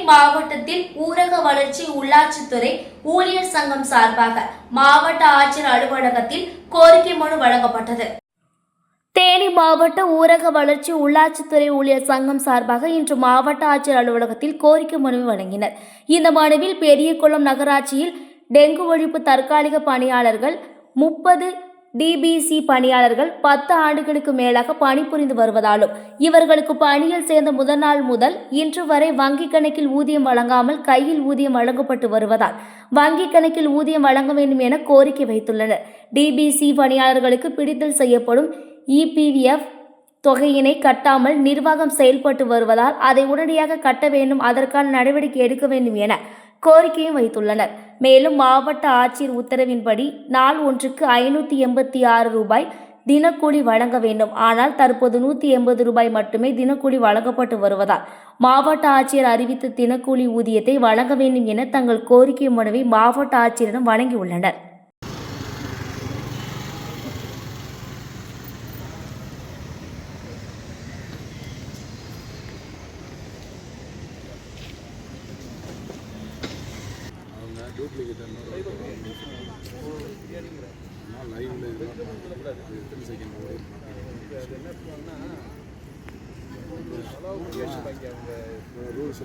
மாவட்டத்தில் ஊரக வளர்ச்சி உள்ளாட்சித்துறை ஊழியர் சங்கம் சார்பாக மாவட்ட ஆட்சியர் அலுவலகத்தில் கோரிக்கை மனு வழங்கப்பட்டது. தேனி மாவட்ட ஊரக வளர்ச்சி உள்ளாட்சித்துறை ஊழியர் சங்கம் சார்பாக இன்று மாவட்ட ஆட்சியர் அலுவலகத்தில் கோரிக்கை மனு வழங்கினர். இந்த மனுவில் பெரியகுளம் நகராட்சியில் டெங்கு ஒழிப்பு தற்காலிக பணியாளர்கள் 30 டிபிசி பணியாளர்கள் 10 ஆண்டுகளுக்கு மேலாக பணிபுரிந்து வருவதாலும் இவர்களுக்கு பணியில் சேர்ந்த முதல் நாள் முதல் இன்று வரை வங்கிக் கணக்கில் ஊதியம் வழங்காமல் கையில் ஊதியம் வழங்கப்பட்டு வருவதால் வங்கிக் கணக்கில் ஊதியம் வழங்க வேண்டும் என கோரிக்கை வைத்துள்ளனர். டிபிசி பணியாளர்களுக்கு பிடித்தல் செய்யப்படும் இபிஎஃப் தொகையினை கட்டாமல் நிர்வாகம் செயல்பட்டு வருவதால் அதை உடனடியாக கட்ட வேண்டும், அதற்கான நடவடிக்கை எடுக்க வேண்டும் என கோரிக்கையும் வைத்துள்ளனர். மேலும் மாவட்ட ஆட்சியர் உத்தரவின்படி நாள் ஒன்றுக்கு 586 ரூபாய் தினக்கூலி வழங்க வேண்டும். ஆனால் தற்போது 180 ரூபாய் மட்டுமே தினக்கூலி வழங்கப்பட்டு வருவதால் மாவட்ட ஆட்சியர் அறிவித்த தினக்கூலி ஊதியத்தை வழங்க வேண்டும் என தங்கள் கோரிக்கை மனுவை மாவட்ட ஆட்சியரிடம் வழங்கியுள்ளனர். ரூல்ஸ்